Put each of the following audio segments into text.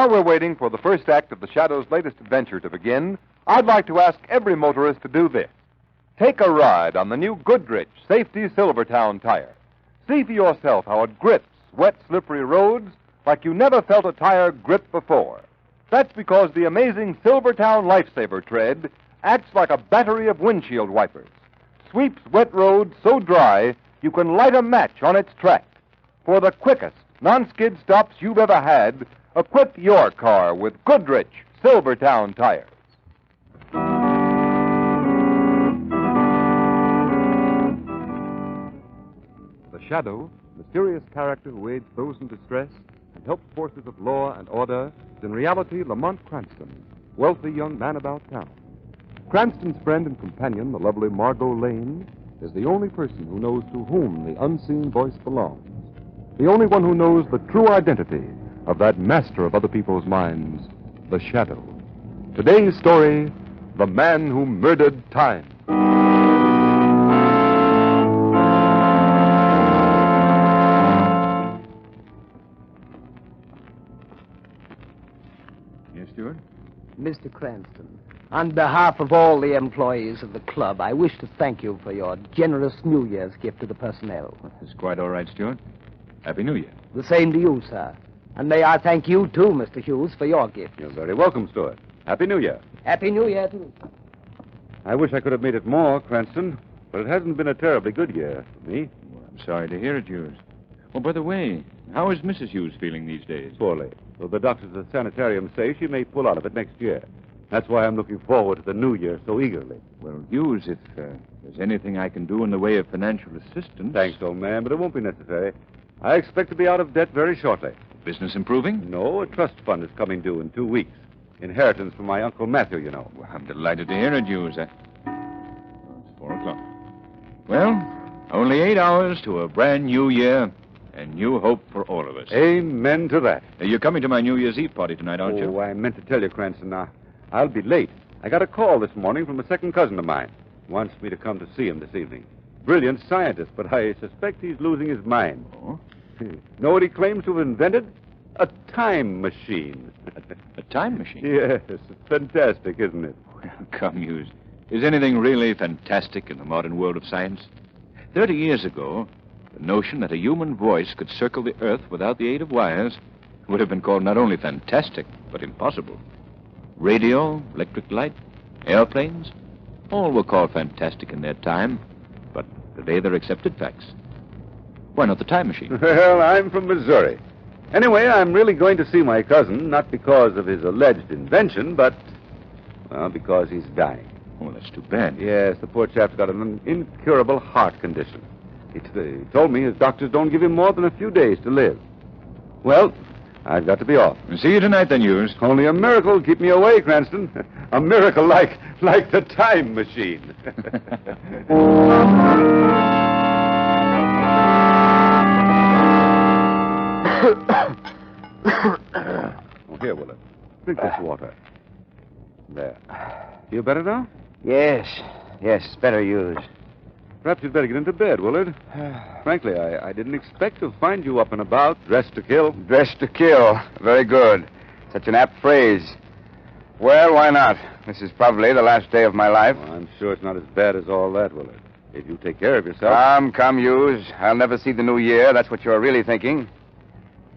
while we're waiting for the first act of the Shadow's latest adventure to begin, I'd like to ask every motorist to do this. Take a ride on the new Goodrich Safety Silvertown tire. See for yourself how it grips wet, slippery roads like you never felt a tire grip before. That's because the amazing Silvertown Lifesaver tread acts like a battery of windshield wipers. Sweeps wet roads so dry you can light a match on its track. For the quickest non-skid stops you've ever had, equip your car with Goodrich Silvertown tires. The Shadow, mysterious character who aids those in distress and helps forces of law and order, is in reality Lamont Cranston, wealthy young man about town. Cranston's friend and companion, the lovely Margot Lane, is the only person who knows to whom the unseen voice belongs. The only one who knows the true identity of that master of other people's minds, the Shadow. Today's story, The Man Who Murdered Time. Yes, Stewart? Mr. Cranston, on behalf of all the employees of the club, I wish to thank you for your generous New Year's gift to the personnel. It's quite all right, Stewart. Happy New Year. The same to you, sir. And may I thank you, too, Mr. Hughes, for your gift. You're very welcome, Stuart. Happy New Year. Happy New Year, too. I wish I could have made it more, Cranston, but it hasn't been a terribly good year for me. Well, I'm sorry to hear it, Hughes. Oh, by the way, how is Mrs. Hughes feeling these days? Poorly. Though the doctors at the sanitarium say she may pull out of it next year. That's why I'm looking forward to the new year so eagerly. Well, Hughes, if there's anything I can do in the way of financial assistance... Thanks, old man, but it won't be necessary. I expect to be out of debt very shortly. Business improving? No, a trust fund is coming due in 2 weeks. Inheritance from my Uncle Matthew, you know. Well, I'm delighted to hear it, Hughes. It's 4 o'clock. Well, only 8 hours to a brand new year and new hope for all of us. Amen to that. You're coming to my New Year's Eve party tonight, aren't you? Oh, I meant to tell you, Cranston. I'll be late. I got a call this morning from a second cousin of mine. Wants me to come to see him this evening. Brilliant scientist, but I suspect he's losing his mind. Oh? Know what he claims to have invented? A time machine. A time machine? Yes, it's fantastic, isn't it? Well, come, Hughes. Is anything really fantastic in the modern world of science? 30 years ago, the notion that a human voice could circle the Earth without the aid of wires would have been called not only fantastic, but impossible. Radio, electric light, airplanes, all were called fantastic in their time, but today they're accepted facts. Why not the time machine? Well, I'm from Missouri. Anyway, I'm really going to see my cousin, not because of his alleged invention, but, well, because he's dying. Oh, that's too bad. Yes, the poor chap's got an incurable heart condition. He told me his doctors don't give him more than a few days to live. Well, I've got to be off. See you tonight, then, Hughes. Only a miracle will keep me away, Cranston. A miracle like the time machine. Oh, here, Willard. Drink this water. There. Feel better now? Yes, better Hughes. Perhaps you'd better get into bed, Willard. Frankly, I didn't expect to find you up and about, dressed to kill. Dressed to kill. Very good. Such an apt phrase. Well, why not? This is probably the last day of my life. Well, I'm sure it's not as bad as all that, Willard. If you take care of yourself. Come, Hughes. I'll never see the new year. That's what you're really thinking.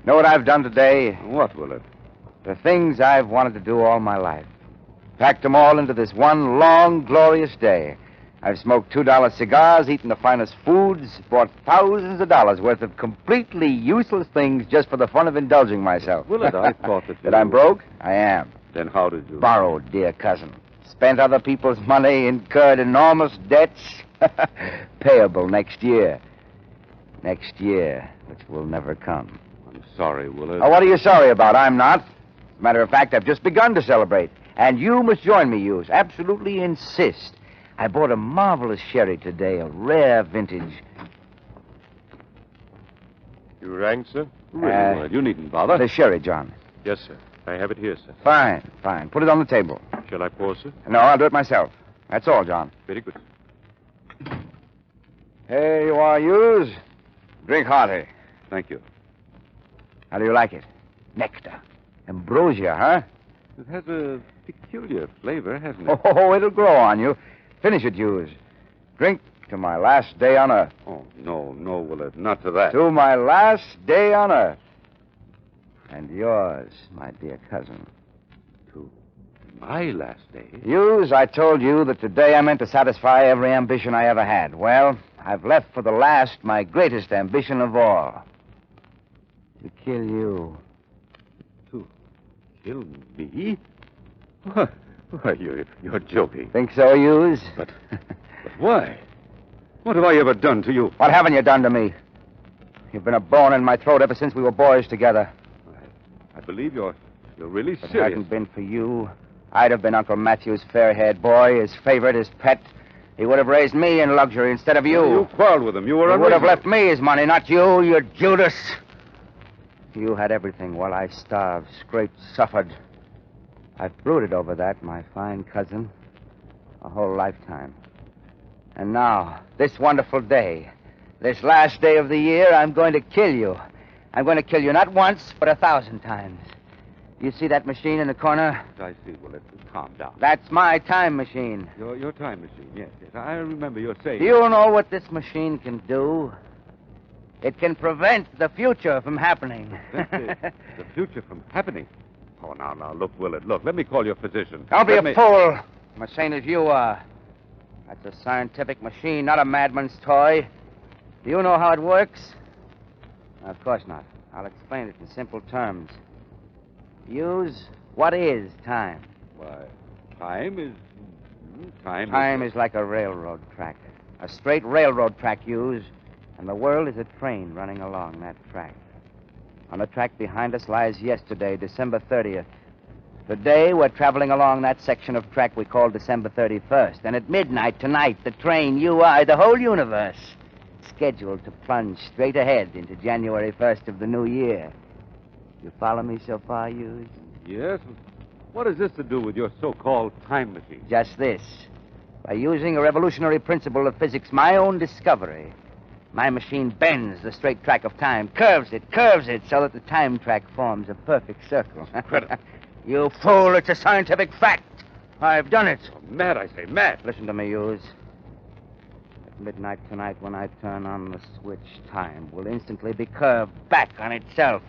Know what I've done today? What, Willard? The things I've wanted to do all my life. Packed them all into this one long, glorious day. I've smoked $2 cigars, eaten the finest foods, bought thousands of dollars worth of completely useless things just for the fun of indulging myself. Willard, I thought that That I'm broke? I am. Then how did you... Borrowed, dear cousin. Spent other people's money, incurred enormous debts. Payable next year. Next year, which will never come. I'm sorry, Willard. Oh, what are you sorry about? I'm not. As a matter of fact, I've just begun to celebrate. And you must join me, Hughes. Absolutely insist. I bought a marvelous sherry today, a rare vintage. You rang, sir? Really, Willard, you needn't bother. The sherry, John. Yes, sir. I have it here, sir. Fine. Put it on the table. Shall I pour, sir? No, I'll do it myself. That's all, John. Very good. Here you are, Hughes. Drink hearty. Thank you. How do you like it? Nectar. Ambrosia, huh? It has a peculiar flavor, hasn't it? Oh, it'll grow on you. Finish it, Hughes. Drink to my last day on Earth. Oh, no, Willard, not to that. To my last day on Earth. And yours, my dear cousin. To my last day? Hughes, I told you that today I meant to satisfy every ambition I ever had. Well, I've left for the last my greatest ambition of all. To kill you. To kill me? Why, you're joking. Think so, Hughes? But why? What have I ever done to you? What haven't you done to me? You've been a bone in my throat ever since we were boys together. I believe you're really If it serious. hadn't been for you, I'd have been Uncle Matthew's fair-haired boy, his favorite, his pet. He would have raised me in luxury instead of you. You quarreled with him. You were He would have unreasonable. left me his money, not you, you Judas. You had everything while I starved, scraped, suffered. I've brooded over that, my fine cousin, a whole lifetime. And now, this wonderful day, this last day of the year, I'm going to kill you. I'm going to kill you not once, but 1,000 times. You see that machine in the corner? I see. Well, let's calm down. That's my time machine. Your time machine, yes. I remember you saying... Do you know what this machine can do? It can prevent the future from happening. The future from happening. Oh, now, look, Willard, look. Let me call your physician. Don't be Let a me- fool. I'm as sane as you are. That's a scientific machine, not a madman's toy. Do you know how it works? Of course not. I'll explain it in simple terms. Hughes, what is time? Why, time is... Time is like a railroad track. A straight railroad track, Hughes. And the world is a train running along that track. On the track behind us lies yesterday, December 30th. Today, we're traveling along that section of track we call December 31st. And at midnight tonight, the train, you, I, the whole universe, scheduled to plunge straight ahead into January 1st of the new year. You follow me so far, Hughes? Yes? What has this to do with your so-called time machine? Just this. By using a revolutionary principle of physics, my own discovery, my machine bends the straight track of time, curves it, so that the time track forms a perfect circle. Incredible. You fool, it's a scientific fact. I've done it. Mad, I say, mad. Listen to me, Hughes. At midnight tonight, when I turn on the switch, time will instantly be curved back on itself.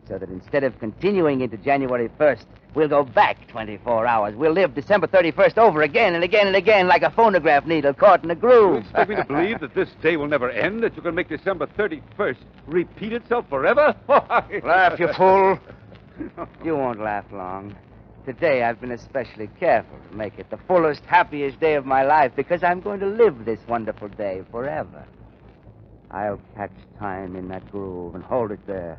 So that instead of continuing into January 1st, we'll go back 24 hours. We'll live December 31st over again and again and again like a phonograph needle caught in a You groove. expect me to believe that this day will never end? That you can make December 31st repeat itself forever? Laugh, you fool. You won't laugh long. Today, I've been especially careful to make it the fullest, happiest day of my life because I'm going to live this wonderful day forever. I'll catch time in that groove and hold it there.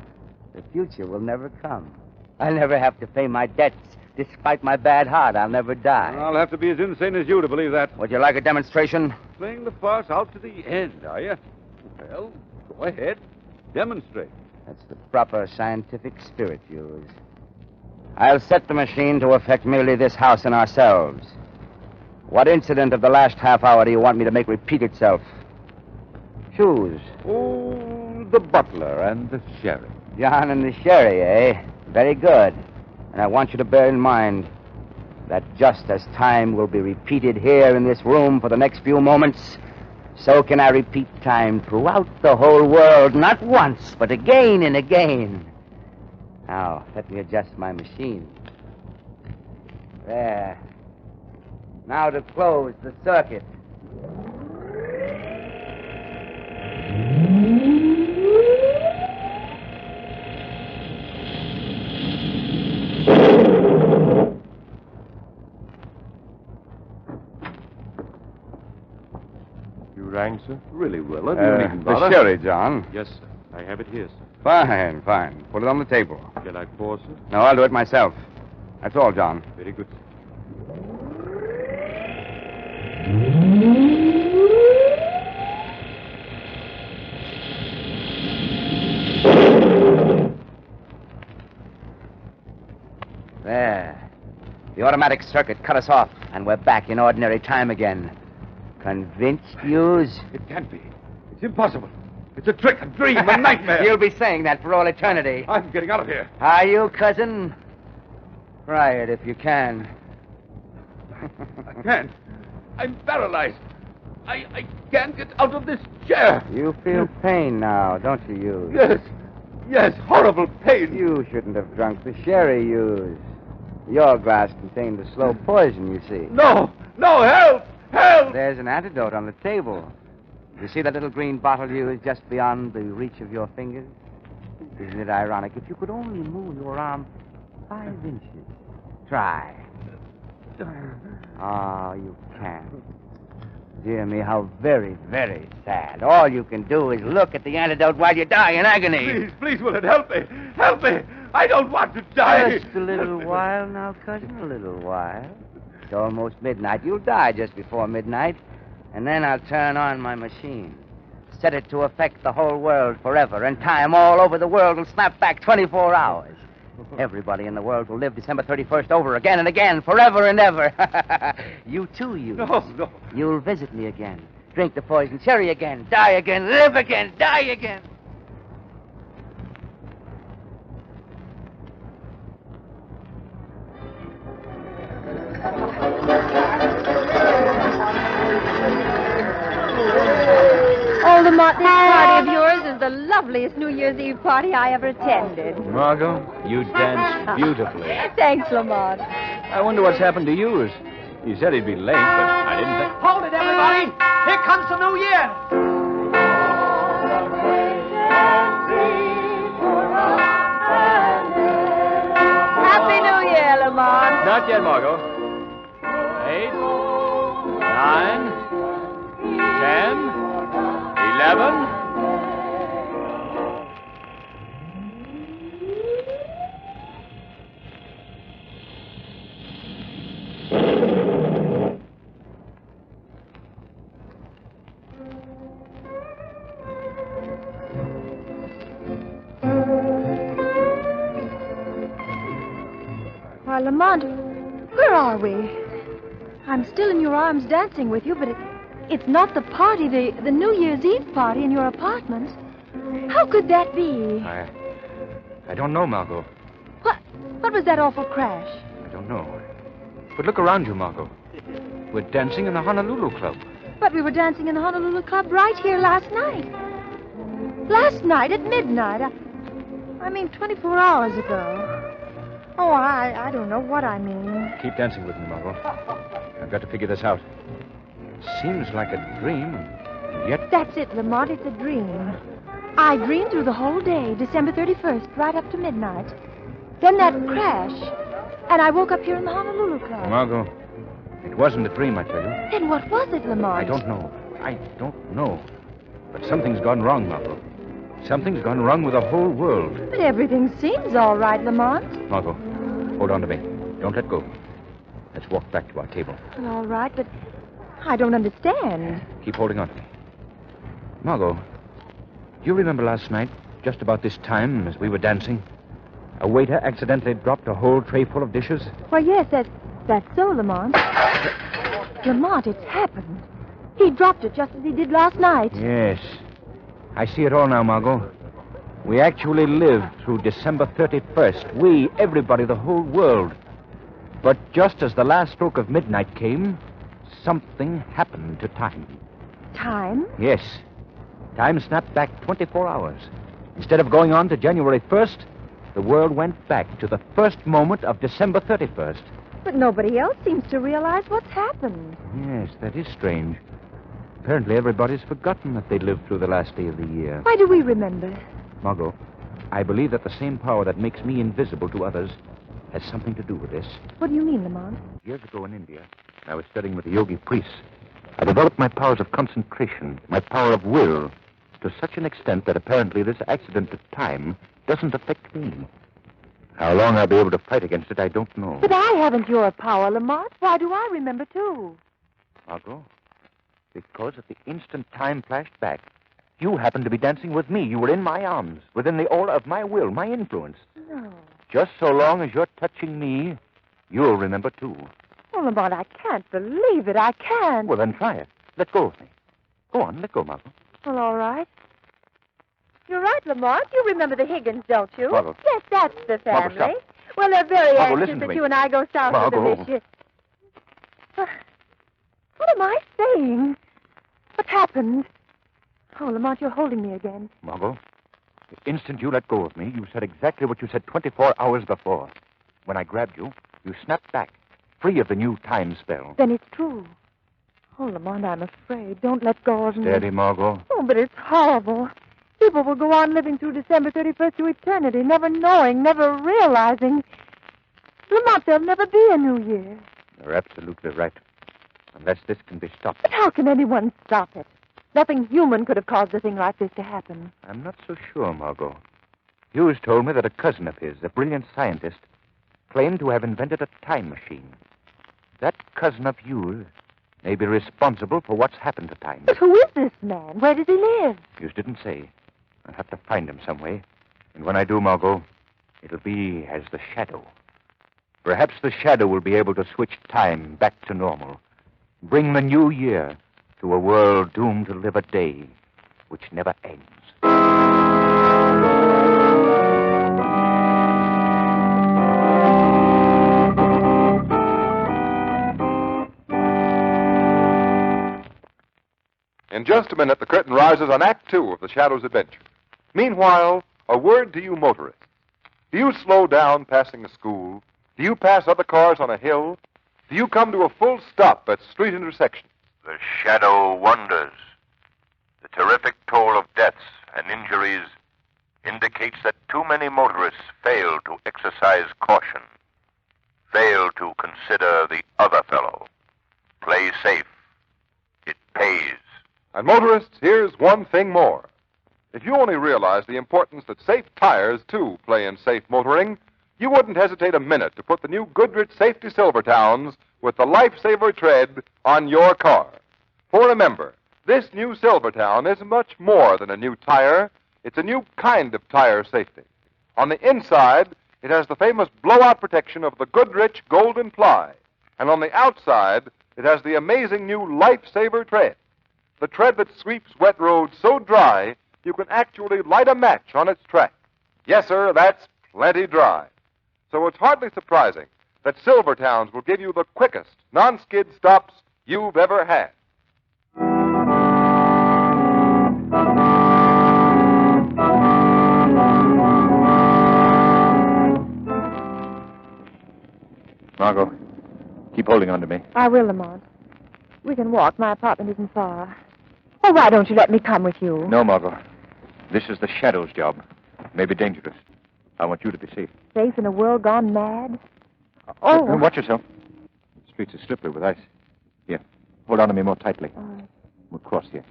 The future will never come. I'll never have to pay my debts. Despite my bad heart, I'll never die. I'll have to be as insane as you to believe that. Would you like a demonstration? Playing the farce out to the end, are you? Well, go ahead. Demonstrate. That's the proper scientific spirit, Hughes. I'll set the machine to affect merely this house and ourselves. What incident of the last half hour do you want me to make repeat itself? Choose. Oh, the butler and the sheriff. John and the sherry, eh? Very good. And I want you to bear in mind that just as time will be repeated here in this room for the next few moments, so can I repeat time throughout the whole world, not once, but again and again. Now, let me adjust my machine. There. Now to close the circuit. You rang, sir? Really, Willard, you needn't The bother. sherry, John. Yes, sir. I have it here, sir. Fine, fine. Put it on the table. Shall I pour, sir? No, I'll do it myself. That's all, John. Very good, sir. There. The automatic circuit cut us off, and we're back in ordinary time again. Convinced, Hughes? It can't be. It's impossible. It's a trick, a dream, a nightmare. You'll be saying that for all eternity. I'm getting out of here. Are you, cousin? Try it if you can. I can't. I'm paralyzed. I can't get out of this chair. You feel pain now, don't you, Hughes? Yes. Yes, horrible pain. You shouldn't have drunk the sherry, Hughes. Your glass contained a slow poison, you see. No, help! Help! There's an antidote on the table. You see that little green bottle, Hughes, just beyond the reach of your fingers? Isn't it ironic? If you could only move your arm 5 inches. Try. Oh, you can't. Dear me, how very, very sad. All you can do is look at the antidote while you die in agony. Please, will it help me? Help me! I don't want to die. Just a little while now, cousin, a little while. It's almost midnight. You'll die just before midnight, and then I'll turn on my machine. Set it to affect the whole world forever, and time all over the world will snap back 24 hours. Everybody in the world will live December 31st over again and again, forever and ever. You too, you. No. You'll visit me again, drink the poison cherry again, die again, live again, die again. Oh, Lamont, this party of yours is the loveliest New Year's Eve party I ever attended. Margot, you danced beautifully. Thanks, Lamont. I wonder what's happened to yours. He said he'd be late, but I didn't think... Hold it, everybody! Here comes the new year! Happy New Year, Lamont. Not yet, Margot. 8, 9, 10, 11... Why, Lamont, where are we? I'm still in your arms dancing with you, but it's not the party, the New Year's Eve party in your apartment. How could that be? I don't know, Margot. What was that awful crash? I don't know. But look around you, Margot. We're dancing in the Honolulu Club. But we were dancing in the Honolulu Club right here last night. Last night at midnight. I mean, 24 hours ago. Oh, I don't know what I mean. Keep dancing with me, Margot. I've got to figure this out. It seems like a dream, and yet... That's it, Lamont. It's a dream. I dreamed through the whole day, December 31st, right up to midnight. Then that crash, and I woke up here in the Honolulu Club. Margot, it wasn't a dream, I tell you. Then what was it, Lamont? I don't know. But something's gone wrong, Margot. Something's gone wrong with the whole world. But everything seems all right, Lamont. Margot, hold on to me. Don't let go. Let's walk back to our table. All right, but I don't understand. Keep holding on to me. Margot, do you remember last night, just about this time, as we were dancing, a waiter accidentally dropped a whole tray full of dishes? Well, yes, that's so, Lamont. Lamont, it's happened. He dropped it just as he did last night. Yes. I see it all now, Margot. We actually lived through December 31st. We, everybody, the whole world. But just as the last stroke of midnight came, something happened to time. Time? Yes. Time snapped back 24 hours. Instead of going on to January 1st, the world went back to the first moment of December 31st. But nobody else seems to realize what's happened. Yes, that is strange. Apparently everybody's forgotten that they lived through the last day of the year. Why do we remember? Margot, I believe that the same power that makes me invisible to others has something to do with this. What do you mean, Lamont? Years ago in India, I was studying with the yogi priests. I developed my powers of concentration, my power of will, to such an extent that apparently this accident of time doesn't affect me. How long I'll be able to fight against it, I don't know. But I haven't your power, Lamont. Why do I remember, too? Margot, because at the instant time flashed back, you happened to be dancing with me. You were in my arms, within the aura of my will, my influence. No. Just so long as you're touching me, you'll remember, too. Oh, Lamont, I can't believe it. I can't. Well, then try it. Let go of me. Go on, let go, Margot. Well, all right. You're right, Lamont. You remember the Higgins, don't you? Margot. Yes, that's the Margot, family. stop. Well, they're very Margot, anxious listen to that me. you and I go south with Margot. the ship. What am I saying? What's happened? Oh, Lamont, you're holding me again. Margot, the instant you let go of me, you said exactly what you said 24 hours before. When I grabbed you, you snapped back, free of the new time spell. Then it's true. Oh, Lamont, I'm afraid. Don't let go of me. Steady, Margot. Oh, but it's horrible. People will go on living through December 31st to eternity, never knowing, never realizing. Lamont, there'll never be a New Year. You're absolutely right. Unless this can be stopped. But how can anyone stop it? Nothing human could have caused a thing like this to happen. I'm not so sure, Margot. Hughes told me that a cousin of his, a brilliant scientist, claimed to have invented a time machine. That cousin of Hughes may be responsible for what's happened to time. But who is this man? Where does he live? Hughes didn't say. I'll have to find him some way. And when I do, Margot, it'll be as the Shadow. Perhaps the Shadow will be able to switch time back to normal. Bring the new year to a world doomed to live a day which never ends. In just a minute, the curtain rises on Act 2 of The Shadow's adventure. Meanwhile, a word to you motorists. Do you slow down passing a school? Do you pass other cars on a hill? Do you come to a full stop at street intersections? The Shadow wonders. The terrific toll of deaths and injuries indicates that too many motorists fail to exercise caution, fail to consider the other fellow. Play safe. It pays. And motorists, here's one thing more. If you only realize the importance that safe tires, too, play in safe motoring, you wouldn't hesitate a minute to put the new Goodrich Safety Silvertowns with the Lifesaver tread on your car. For remember, this new Silvertown is much more than a new tire. It's a new kind of tire safety. On the inside, it has the famous blowout protection of the Goodrich Golden Ply. And on the outside, it has the amazing new Lifesaver tread. The tread that sweeps wet roads so dry, you can actually light a match on its track. Yes, sir, that's plenty dry. So it's hardly surprising that Silvertowns will give you the quickest non-skid stops you've ever had. Margot, keep holding on to me. I will, Lamont. We can walk. My apartment isn't far. Oh, why don't you let me come with you? No, Margot. This is the Shadow's job. It may be dangerous. I want you to be safe. Safe in a world gone mad? Oh. Watch yourself. The streets are slippery with ice. Here, hold on to me more tightly. All right. We'll cross here.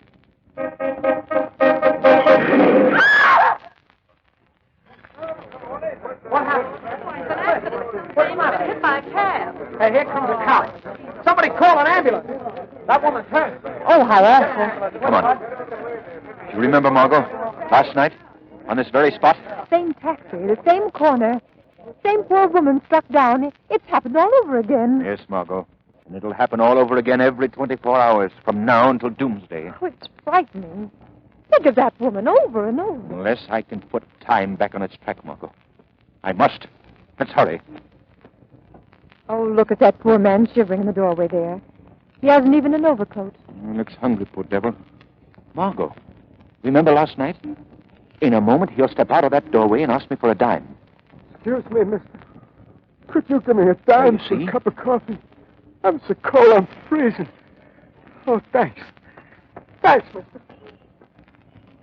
What happened? What's the matter? Hit by a cab. Hey, here comes a cop. Somebody call an ambulance. That woman's hurt. Oh, how awful. Come on. Do you remember, Margot, last night, on this very spot? Same taxi, the same corner. Same poor woman struck down. It's happened all over again. Yes, Margot. And it'll happen all over again every 24 hours, from now until doomsday. Oh, it's frightening. Think of that woman over and over. Unless I can put time back on its track, Margot. I must. Let's hurry. Oh, look at that poor man shivering in the doorway there. He hasn't even an overcoat. He looks hungry, poor devil. Margot, remember last night? In a moment, he'll step out of that doorway and ask me for a dime. Excuse me, mister. Could you give me a dime You for see? a cup of coffee? I'm so cold, I'm freezing. Oh, thanks. Thanks, mister.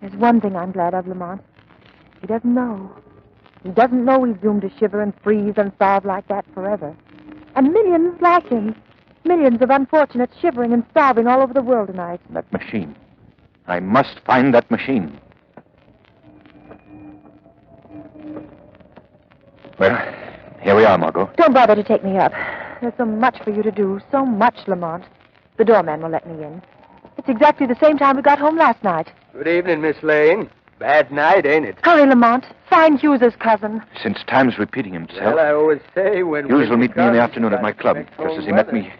There's one thing I'm glad of, Lamont. He doesn't know. He doesn't know he's doomed to shiver and freeze and starve like that forever. And millions like him. Millions of unfortunates shivering and starving all over the world tonight. That machine. I must find that machine. Well, here we are, Margot. Don't bother to take me up. There's so much for you to do. So much, Lamont. The doorman will let me in. It's exactly the same time we got home last night. Good evening, Miss Lane. Bad night, ain't it? Hurry, Lamont. Find Hughes's cousin. Since time's repeating himself, Well, I always say when... Hughes will meet me in the comes, afternoon at my club, expect just as he cold met weather. me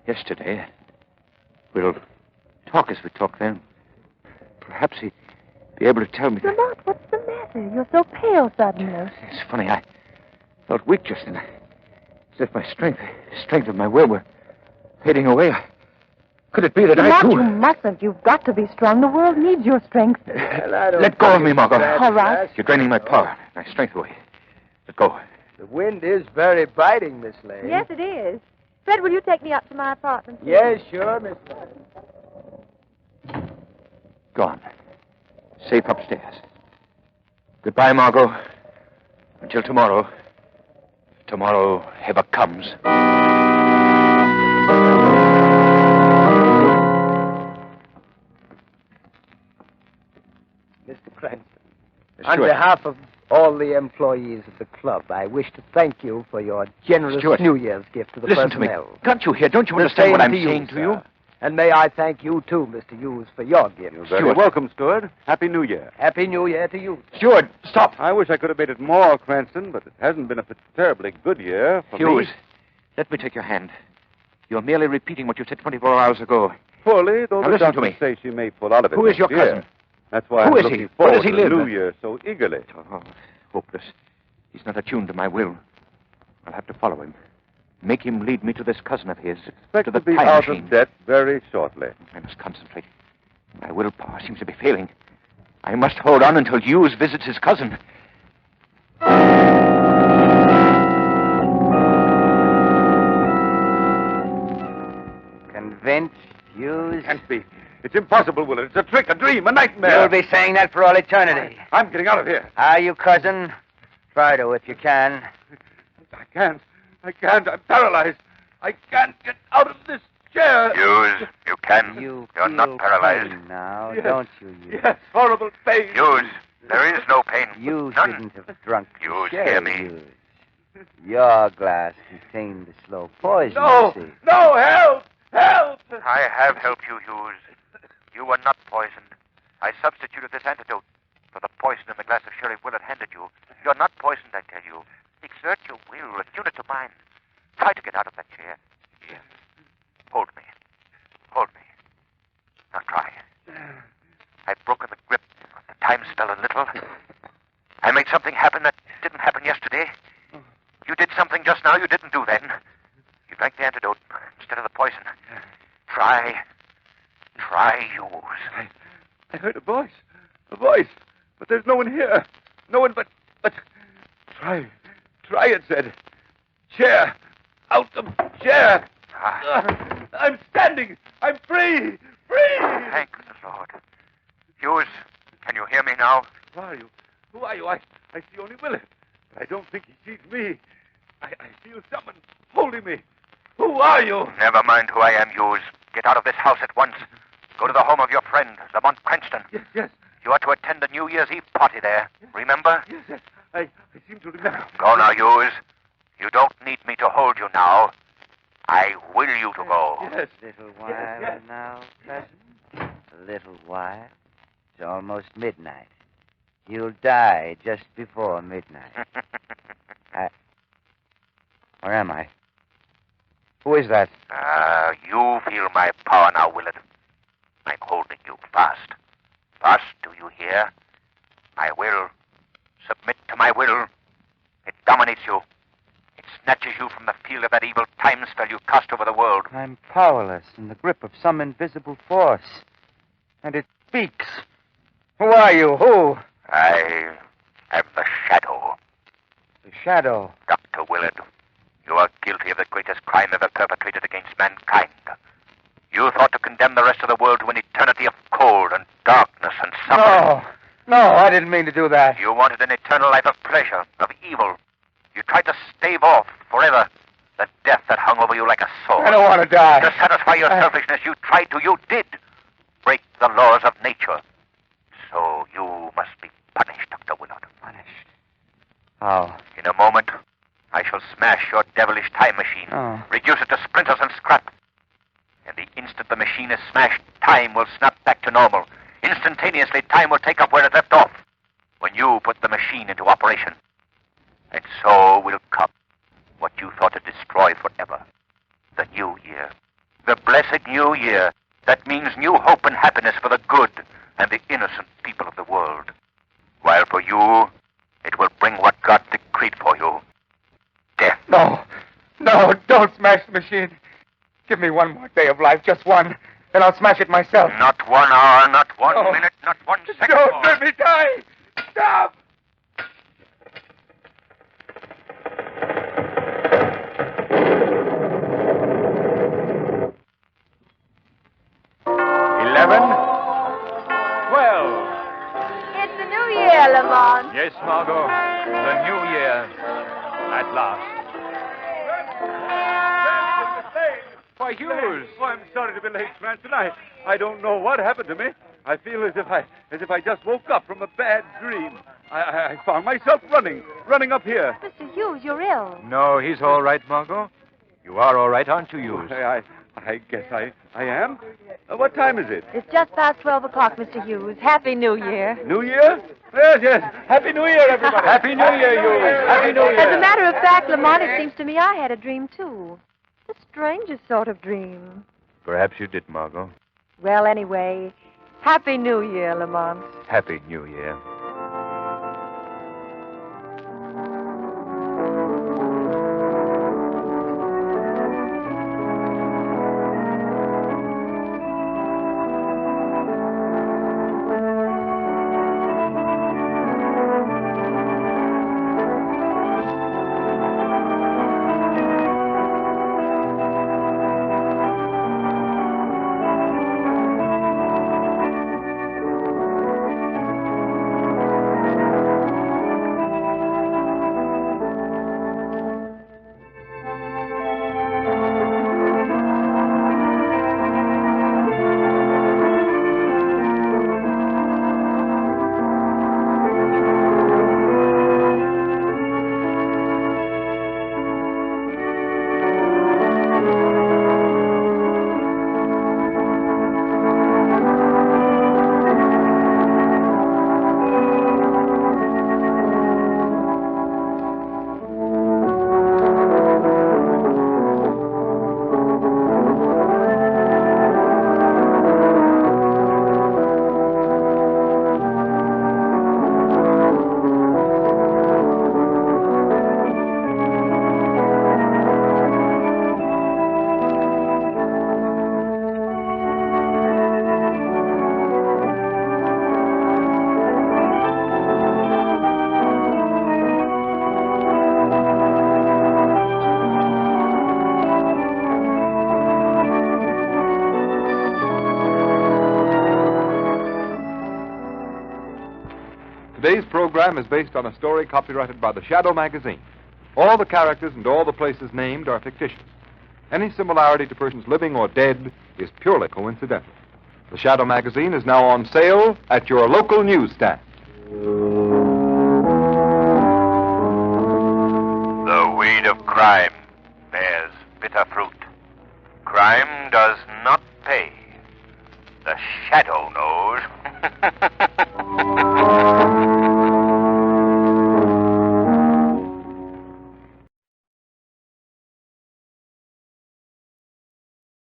yesterday. We'll talk as we talk then. Perhaps he'd be able to tell me. Lamont, what's the matter? You're so pale suddenly. It's funny, I Felt weak just then. As if my strength of my will were fading away. Could it be that I, too... You mustn't. You've got to be strong. The world needs your strength. Let go of me, Margot. All right. You're draining my power, my strength away. Let go. The wind is very biting, Miss Lane. Yes, it is. Fred, will you take me up to my apartment? Please? Yes, sure, Miss Lane. Gone. Safe upstairs. Goodbye, Margot. Until tomorrow. If tomorrow ever comes. Mr. Cranston, on behalf of all the employees of the club, I wish to thank you for your generous New Year's gift to the Listen personnel. to me. Can't you hear? Don't you understand what I'm saying to you? And may I thank you, too, Mr. Hughes, for your gift. You're very welcome, Stewart. Happy New Year. Happy New Year to you. Stewart, stop. I wish I could have made it more, Cranston, but it hasn't been a terribly good year for Hughes, me. let me take your hand. You're merely repeating what you said 24 hours ago. Poorly, though Now the listen to doctors me. say she may pull out of it. Who is your next year. cousin? That's why Who I'm is looking he? forward Where does he to live? the New Year so eagerly. Oh, hopeless. He's not attuned to my will. I'll have to follow him. Make him lead me to this cousin of his. Expect to the be time out machine. of debt very shortly. I must concentrate. My willpower seems to be failing. I must hold on until Hughes visits his cousin. Convinced, Hughes? Can't be. It's impossible, Willard. It's a trick, a dream, a nightmare. You'll be saying that for all eternity. I'm getting out of here. Are you, cousin? Try to, if you can. I can't. I'm paralyzed. I can't get out of this chair. Hughes, you can. You're You're not paralyzed. pain now, Yes. don't you, Hughes? Yes, horrible pain. Hughes, there is no pain. You None. shouldn't have drunk the Hughes, sherry, hear me. Hughes. Your glass contained the slow poison, No, you see. no, help! Help! I have helped you, Hughes. You were not poisoned. I substituted this antidote for the poison in the glass of sherry Willard handed you. You're not poisoned, I tell you. Exert your will, attune it to mine. Try to get out of that chair. Here. Hold me. Hold me. Now try. I've broken the grip of the time spell a little. I made something happen that didn't happen yesterday. You did something just now you didn't do then. You drank the antidote instead of the poison. Try, Hughes. I heard a voice. A voice. But there's no one here. No one but... Try, it said. Chair. Out of chair. I'm standing. I'm free. Free. Thank the Lord. Hughes, can you hear me now? Who are you? Who are you? I see only Willard. But I don't think he sees me. I feel someone holding me. Who are you? Never mind who I am, Hughes. Get out of this house at once. Go to the home of your friend, Lamont Cranston. Yes. You are to attend a New Year's Eve party there. Remember? Yes. I seem to remember. Go now, Hughes. You don't need me to hold you now. I will you to go. Yes. A little while Yes. now, cousin. A little while. It's almost midnight. You'll die just before midnight. Where am I? Who is that? You feel my power now, Willard. I'm holding you fast. Fast, do you hear? My will. Submit to my will. It dominates you. It snatches you from the field of that evil time spell you cast over the world. I'm powerless in the grip of some invisible force. And it speaks. Who are you? Who? I am the Shadow. The Shadow. Dr. Willard, you are guilty of the greatest crime ever perpetrated against mankind. You thought to condemn the rest of the world to an eternity of cold and darkness and suffering. No, I didn't mean to do that. You wanted an eternal life of pleasure, of evil. You tried to stave off forever the death that hung over you like a sword. I don't want to die. To satisfy your selfishness, you tried to, you did break the laws of nature. So you must be punished, Dr. Willard. Punished? How? In a moment, I shall smash your devilish time machine, reduce it to splinters and scrap. And the instant the machine is smashed, time will snap back to normal. Instantaneously, time will take up where it left off when you put the machine into operation. And so will come what you thought to destroy forever. The new year. The blessed new year that means new hope and happiness for the good and the innocent people of the world. While for you, it will bring what God decreed for you. death. No. No, don't smash the machine. Give me one more day of life, just one. Then I'll smash it myself. Not 1 hour, not 1 minute, not 1 second Don't more. let me die. Stop. It's the new year, Lamont. Yes, Margot. The new year. At last. Why, Hughes. Oh, I'm sorry to be late, Cranston. I don't know what happened to me. I feel as if I just woke up from a bad dream. I found myself running up here. Mr. Hughes, you're ill. No, he's all right, Margot. You are all right, aren't you, Hughes? I guess I am. What time is it? It's just past 12 o'clock, Mr. Hughes. Happy New Year. New Year? Yes. Happy New Year, everybody. Happy New Year, Hughes. Happy New Year. As a matter of fact, Lamont, it seems to me I had a dream, too. The strangest sort of dream. Perhaps you did, Margot. Well, anyway, Happy New Year, Lamont. Happy New Year. Today's program is based on a story copyrighted by the Shadow magazine. All the characters and all the places named are fictitious. Any similarity to persons living or dead is purely coincidental. The Shadow magazine is now on sale at your local newsstand. The weed of crime bears bitter fruit. Crime does not pay. The shadow knows.